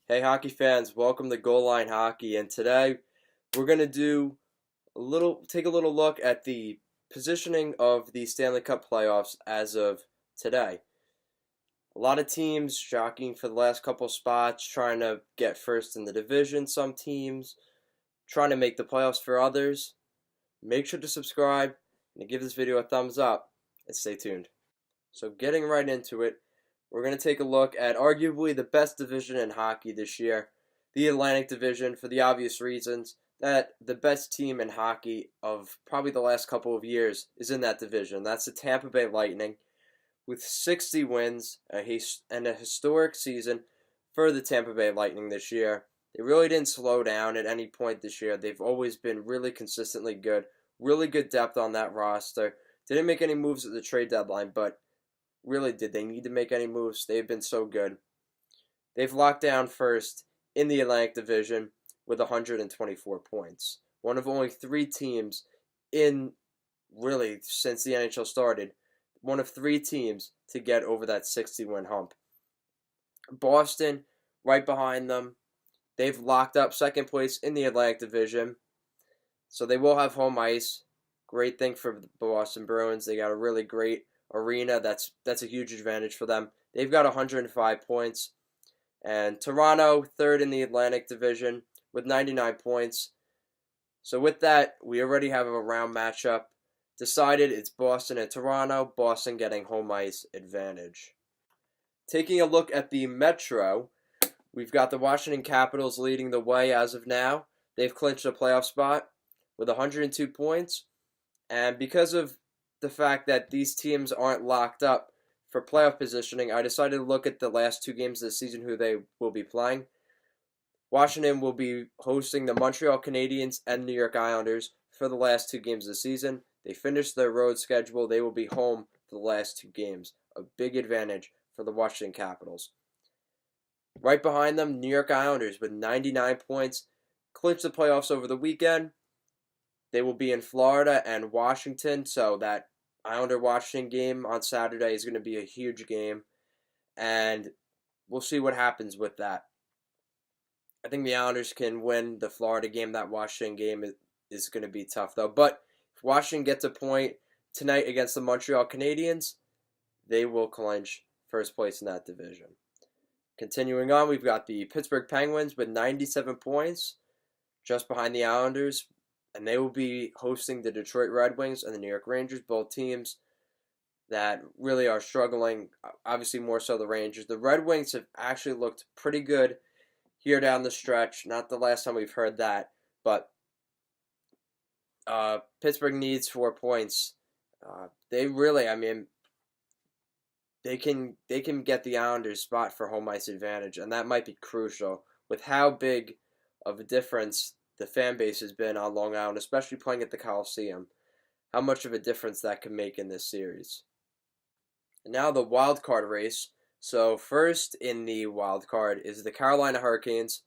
Hey hockey fans, welcome to Goal Line Hockey, and today we're going to take a little look at the positioning of the Stanley Cup playoffs as of today. A lot of teams jockeying for the last couple spots, trying to get first in the division. Some teams trying to make the playoffs for others. Make sure to subscribe and give this video a thumbs up and stay tuned. So getting right into it, we're going to take a look at arguably the best division in hockey this year, the Atlantic Division, for the obvious reasons that the best team in hockey of probably the last couple of years is in that division. That's the Tampa Bay Lightning, with 60 wins and a historic season for the Tampa Bay Lightning this year. They really didn't slow down at any point this year. They've always been really consistently good, really good depth on that roster. Didn't make any moves at the trade deadline, but really, did they need to make any moves? They've been so good. They've locked down first in the Atlantic Division with 124 points. One of only three teams since the NHL started, one of three teams to get over that 60-win hump. Boston, right behind them, they've locked up second place in the Atlantic Division, so they will have home ice. Great thing for the Boston Bruins. They got a really great arena. That's a huge advantage for them. They've got 105 points. And Toronto, third in the Atlantic Division with 99 points. So with that, we already have a round matchup decided. It's Boston and Toronto. Boston getting home ice advantage. Taking a look at the Metro, we've got the Washington Capitals leading the way as of now. They've clinched a playoff spot with 102 points. And because of the fact that these teams aren't locked up for playoff positioning, I decided to look at the last two games of the season, who they will be playing. Washington will be hosting the Montreal Canadiens and New York Islanders for the last two games of the season. They finished their road schedule. They will be home for the last two games. A big advantage for the Washington Capitals. Right behind them, New York Islanders with 99 points. Clinched the playoffs over the weekend. They will be in Florida and Washington, so that Islander-Washington game on Saturday is going to be a huge game, and we'll see what happens with that. I think the Islanders can win the Florida game. That Washington game is going to be tough, though. But if Washington gets a point tonight against the Montreal Canadiens, they will clinch first place in that division. Continuing on, we've got the Pittsburgh Penguins with 97 points, just behind the Islanders. And they will be hosting the Detroit Red Wings and the New York Rangers, both teams that really are struggling, obviously more so the Rangers. The Red Wings have actually looked pretty good here down the stretch. Not the last time we've heard that, but Pittsburgh needs 4 points. They can get the Islanders spot for home ice advantage, and that might be crucial with how big of a difference the fan base has been on Long Island, especially playing at the Coliseum. How much of a difference that can make in this series. And now the wild card race. So first in the wild card is the Carolina Hurricanes.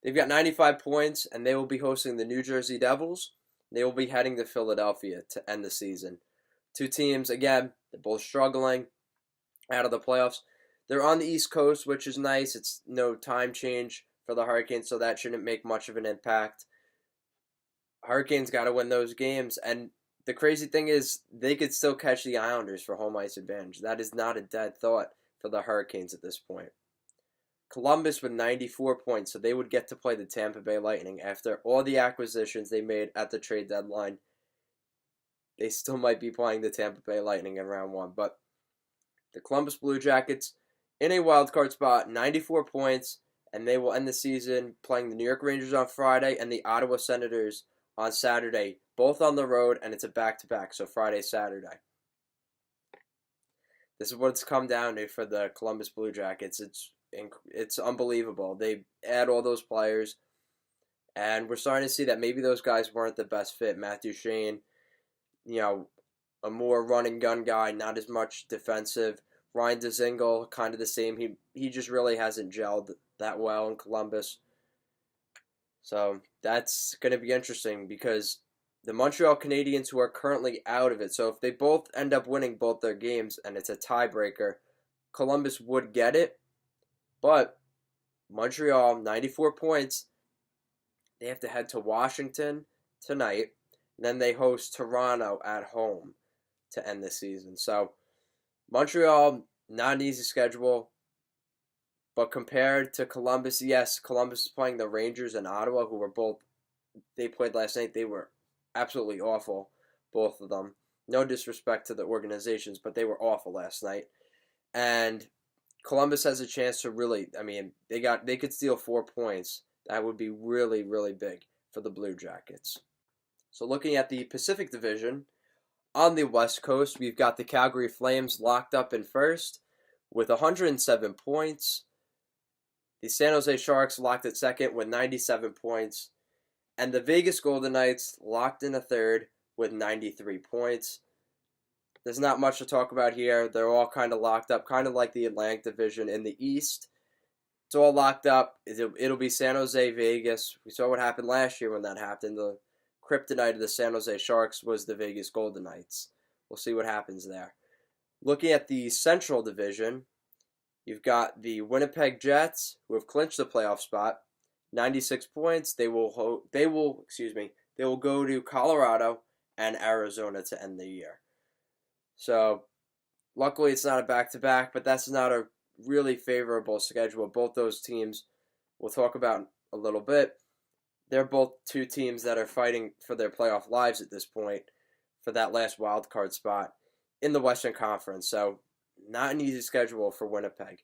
They've got 95 points, and they will be hosting the New Jersey Devils. They will be heading to Philadelphia to end the season. Two teams, again, they're both struggling out of the playoffs. They're on the East Coast, which is nice. It's no time change for the Hurricanes, so that shouldn't make much of an impact. Hurricanes got to win those games, and the crazy thing is they could still catch the Islanders for home ice advantage. That is not a dead thought for the Hurricanes at this point. Columbus with 94 points, so they would get to play the Tampa Bay Lightning after all the acquisitions they made at the trade deadline. They still might be playing the Tampa Bay Lightning in round one, but the Columbus Blue Jackets in a wild card spot, 94 points, and they will end the season playing the New York Rangers on Friday and the Ottawa Senators on Saturday, both on the road, and it's a back-to-back, so Friday, Saturday. This is what it's come down to for the Columbus Blue Jackets. It's unbelievable. They add all those players, and we're starting to see that maybe those guys weren't the best fit. Matthew Shane, a more run-and-gun guy, not as much defensive. Ryan Dzingel, kind of the same. He just really hasn't gelled that well in Columbus. So that's going to be interesting because the Montreal Canadiens, who are currently out of it, so if they both end up winning both their games and it's a tiebreaker, Columbus would get it. But Montreal, 94 points. They have to head to Washington tonight. And then they host Toronto at home to end the season. So Montreal, not an easy schedule. But compared to Columbus, yes, Columbus is playing the Rangers and Ottawa, who were both, they played last night. They were absolutely awful, both of them. No disrespect to the organizations, but they were awful last night. And Columbus has a chance to really, they could steal 4 points. That would be really, really big for the Blue Jackets. So looking at the Pacific Division, on the West Coast, we've got the Calgary Flames locked up in first with 107 points. The San Jose Sharks locked at second with 97 points. And the Vegas Golden Knights locked in a third with 93 points. There's not much to talk about here. They're all kind of locked up, kind of like the Atlantic Division in the East. It's all locked up. It'll be San Jose, Vegas. We saw what happened last year when that happened. The kryptonite of the San Jose Sharks was the Vegas Golden Knights. We'll see what happens there. Looking at the Central Division, you've got the Winnipeg Jets, who have clinched the playoff spot, 96 points. They will go to Colorado and Arizona to end the year. So, luckily it's not a back-to-back, but that's not a really favorable schedule. Both those teams we'll talk about a little bit. They're both two teams that are fighting for their playoff lives at this point for that last wild card spot in the Western Conference. So, not an easy schedule for Winnipeg.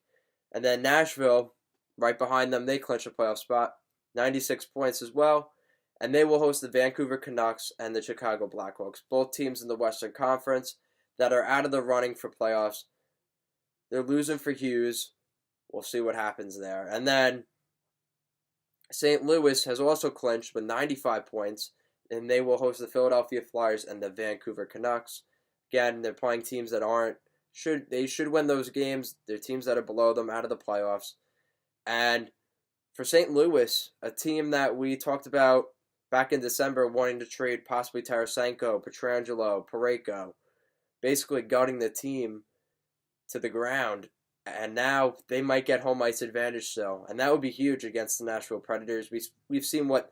And then Nashville, right behind them, they clinch a playoff spot, 96 points as well. And they will host the Vancouver Canucks and the Chicago Blackhawks, both teams in the Western Conference that are out of the running for playoffs. They're losing for Hughes. We'll see what happens there. And then St. Louis has also clinched with 95 points, and they will host the Philadelphia Flyers and the Vancouver Canucks. Again, they're playing teams that should win those games. They're teams that are below them out of the playoffs. And for St. Louis, a team that we talked about back in December wanting to trade possibly Tarasenko, Pietrangelo, Parayko, basically gutting the team to the ground. And now they might get home ice advantage still. And that would be huge against the Nashville Predators. We've seen what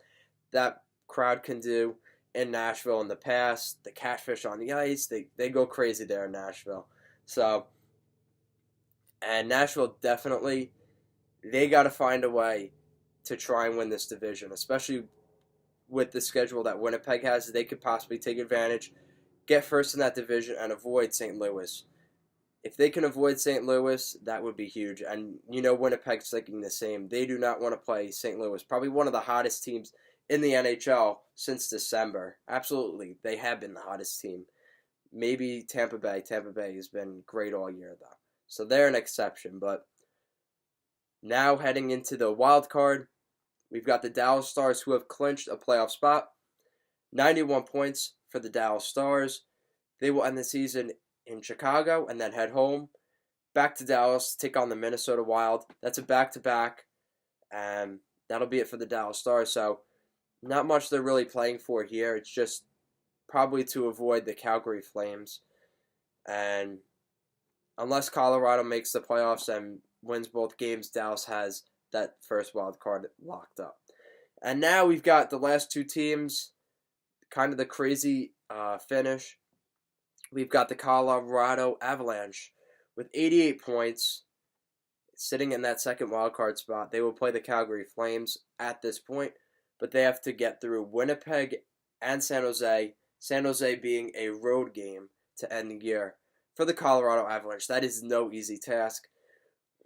that crowd can do in Nashville in the past. The catfish on the ice, they go crazy there in Nashville. So, and Nashville definitely, they got to find a way to try and win this division, especially with the schedule that Winnipeg has. They could possibly take advantage, get first in that division, and avoid St. Louis. If they can avoid St. Louis, that would be huge. And Winnipeg's thinking the same. They do not want to play St. Louis, probably one of the hottest teams in the NHL since December. Absolutely, they have been the hottest team. Maybe Tampa Bay. Tampa Bay has been great all year, though. So they're an exception. But now heading into the wild card, we've got the Dallas Stars, who have clinched a playoff spot. 91 points for the Dallas Stars. They will end the season in Chicago and then head home, back to Dallas, take on the Minnesota Wild. That's a back-to-back, and that'll be it for the Dallas Stars. So not much they're really playing for here. It's just probably to avoid the Calgary Flames. And unless Colorado makes the playoffs and wins both games, Dallas has that first wild card locked up. And now we've got the last two teams, kind of the crazy finish. We've got the Colorado Avalanche with 88 points, sitting in that second wildcard spot. They will play the Calgary Flames at this point, but they have to get through Winnipeg and San Jose, San Jose being a road game to end the year. For the Colorado Avalanche, that is no easy task.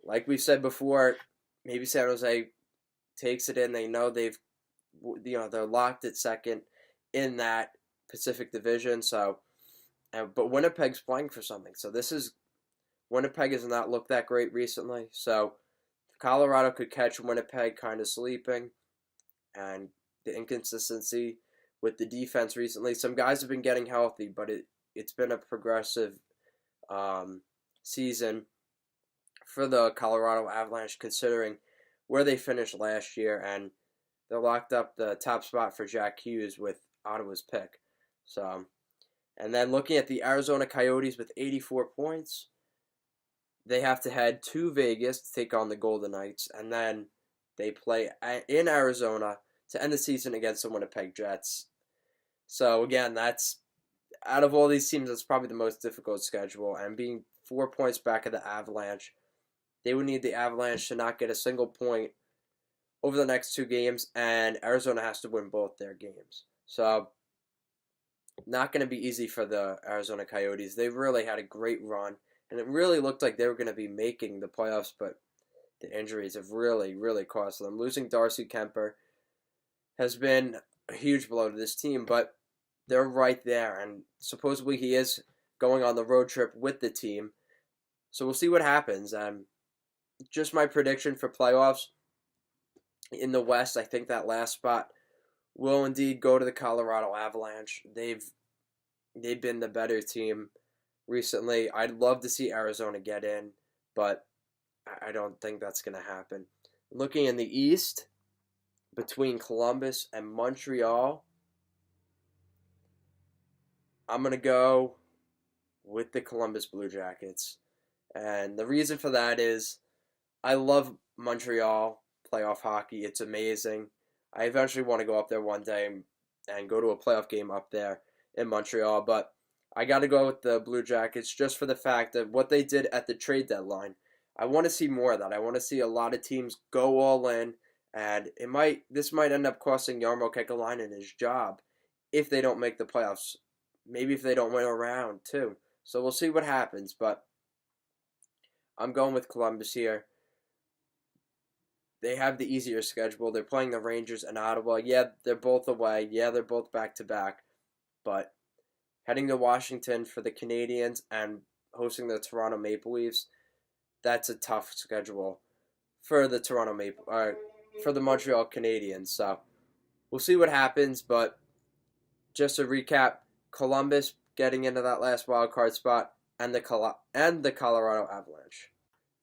Like we've said before, maybe San Jose takes it in. They know they're locked at second in that Pacific Division, so... But Winnipeg's playing for something. So Winnipeg has not looked that great recently. So Colorado could catch Winnipeg kind of sleeping. And the inconsistency with the defense recently. Some guys have been getting healthy, but it's been a progressive season for the Colorado Avalanche, considering where they finished last year. And they're locked up the top spot for Jack Hughes with Ottawa's pick. So... And then looking at the Arizona Coyotes with 84 points, they have to head to Vegas to take on the Golden Knights. And then They play in Arizona to end the season against the Winnipeg Jets. So again, that's out of all these teams, that's probably the most difficult schedule. And being 4 points back of the Avalanche, they would need the Avalanche to not get a single point over the next 2 games, and Arizona has to win both their games. So not going to be easy for the Arizona Coyotes. They really had a great run, and it really looked like they were going to be making the playoffs, but the injuries have really, really cost them. Losing Darcy Kemper has been a huge blow to this team, but they're right there, and supposedly he is going on the road trip with the team. So we'll see what happens. Just my prediction for playoffs in the West, I think that last spot will indeed go to the Colorado Avalanche. They've been the better team recently. I'd love to see Arizona get in, but I don't think that's going to happen. Looking in the East, between Columbus and Montreal, I'm going to go with the Columbus Blue Jackets. And the reason for that is I love Montreal playoff hockey. It's amazing. I eventually want to go up there one day and go to a playoff game up there in Montreal, but I got to go with the Blue Jackets just for the fact that what they did at the trade deadline. I want to see more of that. I want to see a lot of teams go all in, and this might end up costing Jarmo Kekalainen his job if they don't make the playoffs. Maybe if they don't win a round too. So we'll see what happens, but I'm going with Columbus here. They have the easier schedule. They're playing the Rangers and Ottawa. Yeah, they're both away. Yeah, they're both back-to-back. But heading to Washington for the Canadiens and hosting the Toronto Maple Leafs, that's a tough schedule for the for the Montreal Canadiens. So we'll see what happens. But just to recap, Columbus getting into that last wild card spot, and the Colorado Avalanche.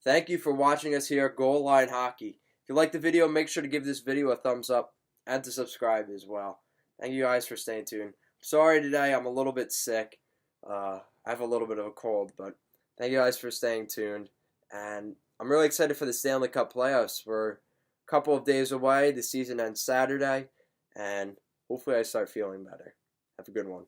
Thank you for watching us here at Goal Line Hockey. If you like the video, make sure to give this video a thumbs up and to subscribe as well. Thank you guys for staying tuned. Sorry today, I'm a little bit sick. I have a little bit of a cold, but thank you guys for staying tuned. And I'm really excited for the Stanley Cup playoffs. We're a couple of days away. The season ends Saturday, and hopefully I start feeling better. Have a good one.